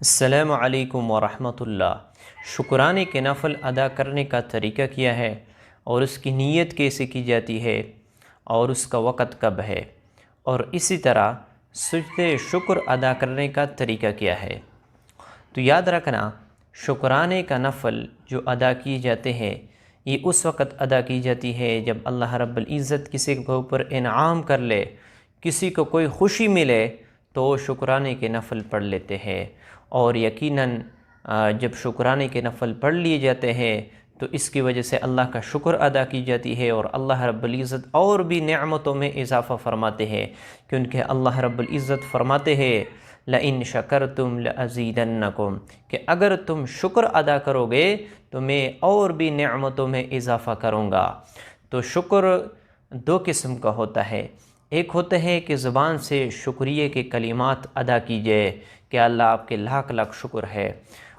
السلام علیکم ورحمۃ اللہ۔ شکرانے کے نفل ادا کرنے کا طریقہ کیا ہے اور اس کی نیت کیسے کی جاتی ہے اور اس کا وقت کب ہے، اور اسی طرح سجدہ شکر ادا کرنے کا طریقہ کیا ہے۔ تو یاد رکھنا، شکرانے کا نفل جو ادا کیے جاتے ہیں یہ اس وقت ادا کی جاتی ہے جب اللہ رب العزت کسی کے اوپر انعام کر لے، کسی کو کوئی خوشی ملے تو وہ شکرانے کے نفل پڑھ لیتے ہیں، اور یقیناً جب شکرانے کے نفل پڑھ لیے جاتے ہیں تو اس کی وجہ سے اللہ کا شکر ادا کی جاتی ہے، اور اللہ رب العزت اور بھی نعمتوں میں اضافہ فرماتے ہیں، کیونکہ اللہ رب العزت فرماتے ہیں لَإِن شَكَرْتُمْ لَأَزِيدَنَّكُمْ، کہ اگر تم شکر ادا کرو گے تو میں اور بھی نعمتوں میں اضافہ کروں گا۔ تو شکر دو قسم کا ہوتا ہے، ایک ہوتا ہے کہ زبان سے شکریہ کے کلمات ادا کیجئے کہ اللہ آپ کے لاکھ لاکھ شکر ہے،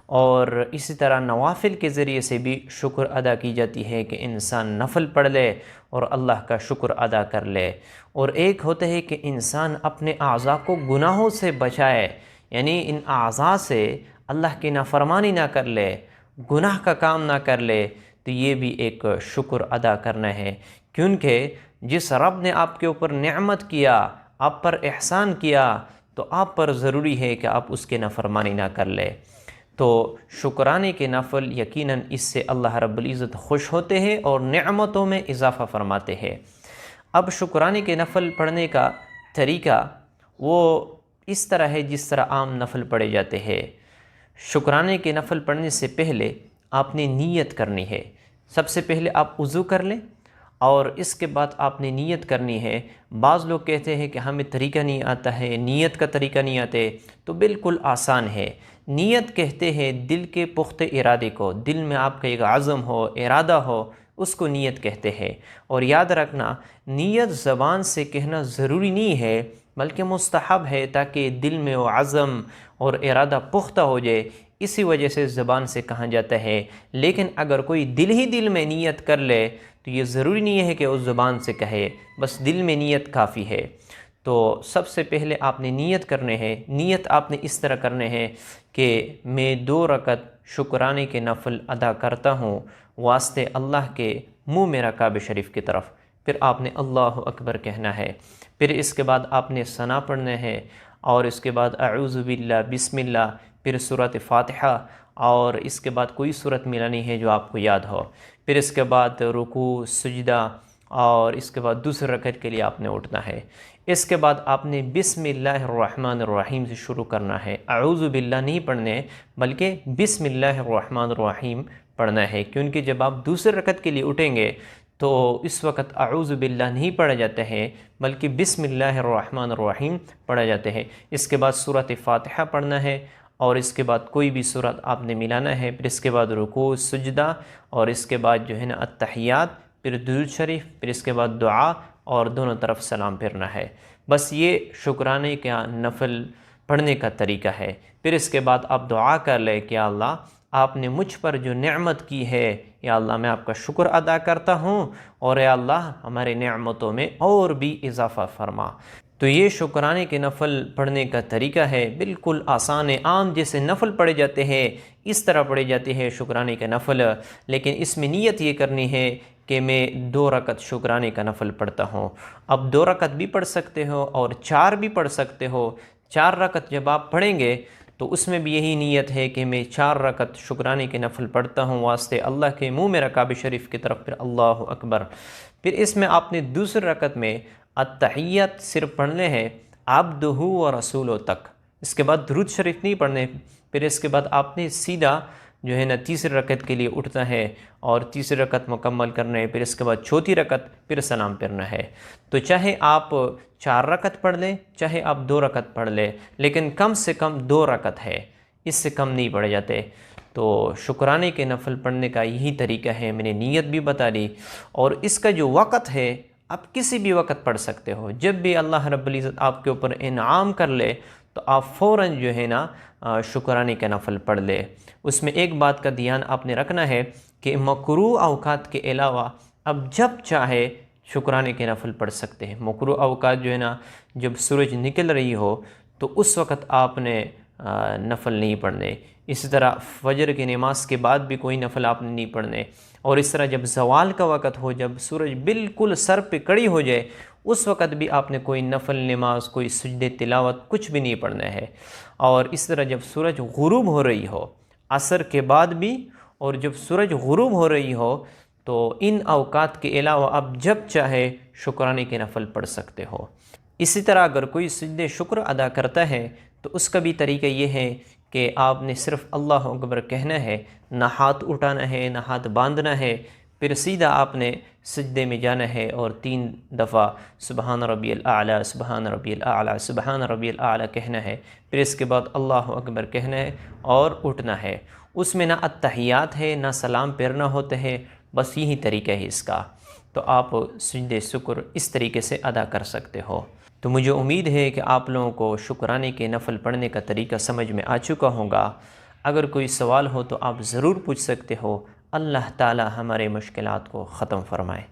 اور اسی طرح نوافل کے ذریعے سے بھی شکر ادا کی جاتی ہے کہ انسان نفل پڑھ لے اور اللہ کا شکر ادا کر لے، اور ایک ہوتا ہے کہ انسان اپنے اعضاء کو گناہوں سے بچائے، یعنی ان اعضاء سے اللہ کی نافرمانی نہ کر لے، گناہ کا کام نہ کر لے، تو یہ بھی ایک شکر ادا کرنا ہے، کیونکہ جس رب نے آپ کے اوپر نعمت کیا، آپ پر احسان کیا، تو آپ پر ضروری ہے کہ آپ اس کے نافرمانی نہ کر لیں۔ تو شکرانے کے نفل یقیناً اس سے اللہ رب العزت خوش ہوتے ہیں اور نعمتوں میں اضافہ فرماتے ہیں۔ اب شکرانے کے نفل پڑھنے کا طریقہ وہ اس طرح ہے جس طرح عام نفل پڑھے جاتے ہیں۔ شکرانے کے نفل پڑھنے سے پہلے آپ نے نیت کرنی ہے۔ سب سے پہلے آپ وضو کر لیں اور اس کے بعد آپ نے نیت کرنی ہے۔ بعض لوگ کہتے ہیں کہ ہمیں طریقہ نہیں آتا ہے، نیت کا طریقہ نہیں آتے، تو بالکل آسان ہے۔ نیت کہتے ہیں دل کے پختہ ارادے کو، دل میں آپ کا ایک عزم ہو، ارادہ ہو، اس کو نیت کہتے ہیں۔ اور یاد رکھنا، نیت زبان سے کہنا ضروری نہیں ہے بلکہ مستحب ہے، تاکہ دل میں وہ عزم اور ارادہ پختہ ہو جائے، اسی وجہ سے زبان سے کہا جاتا ہے۔ لیکن اگر کوئی دل ہی دل میں نیت کر لے تو یہ ضروری نہیں ہے کہ اس زبان سے کہے، بس دل میں نیت کافی ہے۔ تو سب سے پہلے آپ نے نیت کرنے ہے۔ نیت آپ نے اس طرح کرنے ہے کہ میں 2 رکعت شکرانے کے نفل ادا کرتا ہوں واسطے اللہ کے، منہ میرا کعبہ شریف کی طرف، پھر آپ نے اللہ اکبر کہنا ہے، پھر اس کے بعد آپ نے ثنا پڑھنا ہے، اور اس کے بعد اعوذ باللہ، بسم اللہ، پھر سورۃ فاتحہ، اور اس کے بعد کوئی سورت ملانی ہے جو آپ کو یاد ہو، پھر اس کے بعد رکوع، سجدہ، اور اس کے بعد دوسرے رکعت کے لیے آپ نے اٹھنا ہے۔ اس کے بعد آپ نے بسم اللہ الرحمن الرحیم سے شروع کرنا ہے، اعوذ باللہ نہیں پڑھنے بلکہ بسم اللہ الرحمن الرحیم پڑھنا ہے، کیونکہ جب آپ دوسرے رکعت کے لیے اٹھیں گے تو اس وقت اعوذ باللہ نہیں پڑھا جاتا ہے بلکہ بسم اللہ الرحمن الرحیم پڑھا جاتا ہے۔ اس کے بعد سورۃ فاتحہ پڑھنا ہے، اور اس کے بعد کوئی بھی سورت آپ نے ملانا ہے، پھر اس کے بعد رکوع، سجدہ، اور اس کے بعد جو ہے نا التحیات، پھر درود شریف، پھر اس کے بعد دعا، اور دونوں طرف سلام پھرنا ہے۔ بس یہ شکرانے کا نفل پڑھنے کا طریقہ ہے۔ پھر اس کے بعد آپ دعا کر لیں کہ یا اللہ، آپ نے مجھ پر جو نعمت کی ہے، یا اللہ میں آپ کا شکر ادا کرتا ہوں، اور یا اللہ ہمارے نعمتوں میں اور بھی اضافہ فرما۔ تو یہ شکرانے کے نفل پڑھنے کا طریقہ ہے، بالکل آسان ہے، عام جیسے نفل پڑھے جاتے ہیں اس طرح پڑھے جاتے ہیں شکرانے کے نفل، لیکن اس میں نیت یہ کرنی ہے کہ میں 2 رکعت شکرانے کا نفل پڑھتا ہوں۔ اب 2 رکعت بھی پڑھ سکتے ہو اور 4 بھی پڑھ سکتے ہو۔ 4 رکعت جب آپ پڑھیں گے تو اس میں بھی یہی نیت ہے کہ میں 4 رکعت شکرانے کے نفل پڑھتا ہوں واسطے اللہ کے، منہ میرا کعبہ شریف کی طرف، پھر اللہ اکبر۔ پھر اس میں آپ نے دوسری رکعت میں التحیات صرف پڑھنے ہیں، عبدہ و رسولہ تک، اس کے بعد درود شریف نہیں پڑھنے۔ پھر اس کے بعد آپ نے سیدھا جو ہے نا تیسری رکعت کے لیے اٹھنا ہے اور تیسری رکعت مکمل کرنا ہے، پھر اس کے بعد چوتھی رکعت، پھر سلام پھرنا ہے۔ تو چاہے آپ 4 رکعت پڑھ لیں، چاہے آپ 2 رکعت پڑھ لیں، لیکن کم سے کم 2 رکعت ہے، اس سے کم نہیں پڑھے جاتے۔ تو شکرانے کے نفل پڑھنے کا یہی طریقہ ہے، میں نے نیت بھی بتا دی، اور اس کا جو وقت ہے آپ کسی بھی وقت پڑھ سکتے ہو، جب بھی اللہ رب العزت آپ کے اوپر انعام کر لے تو آپ فوراً جو ہے نا شکرانے کا نفل پڑھ لے۔ اس میں ایک بات کا دھیان آپ نے رکھنا ہے کہ مکروہ اوقات کے علاوہ اب جب چاہے شکرانے کے نفل پڑھ سکتے ہیں۔ مکروہ اوقات جو ہے نا، جب سورج نکل رہی ہو تو اس وقت آپ نے نفل نہیں پڑھنے۔ اسی طرح فجر کی نماز کے بعد بھی کوئی نفل آپ نے نہیں پڑھنے، اور اس طرح جب زوال کا وقت ہو، جب سورج بالکل سر پہ کڑی ہو جائے، اس وقت بھی آپ نے کوئی نفل نماز، کوئی سجدے تلاوت کچھ بھی نہیں پڑھنا ہے۔ اور اس طرح جب سورج غروب ہو رہی ہو، عصر کے بعد بھی، اور جب سورج غروب ہو رہی ہو، تو ان اوقات کے علاوہ آپ جب چاہے شکرانے کے نفل پڑھ سکتے ہو۔ اسی طرح اگر کوئی سجدے شکر ادا کرتا ہے تو اس کا بھی طریقہ یہ ہے کہ آپ نے صرف اللہ اکبر کہنا ہے، نہ ہاتھ اٹھانا ہے نہ ہاتھ باندھنا ہے، پھر سیدھا آپ نے سجدے میں جانا ہے اور 3 دفعہ سبحان ربی الاعلیٰ سبحان ربی الاعلیٰ سبحان ربی الاعلیٰ کہنا ہے، پھر اس کے بعد اللہ اکبر کہنا ہے اور اٹھنا ہے۔ اس میں نہ اتحیات ہے نہ سلام پھیرنا ہوتا ہے، بس یہی طریقہ ہے اس کا۔ تو آپ سجدے شکر اس طریقے سے ادا کر سکتے ہو۔ تو مجھے امید ہے کہ آپ لوگوں کو شکرانے کے نفل پڑھنے کا طریقہ سمجھ میں آ چکا ہوگا۔ اگر کوئی سوال ہو تو آپ ضرور پوچھ سکتے ہو۔ اللہ تعالی ہمارے مشکلات کو ختم فرمائے۔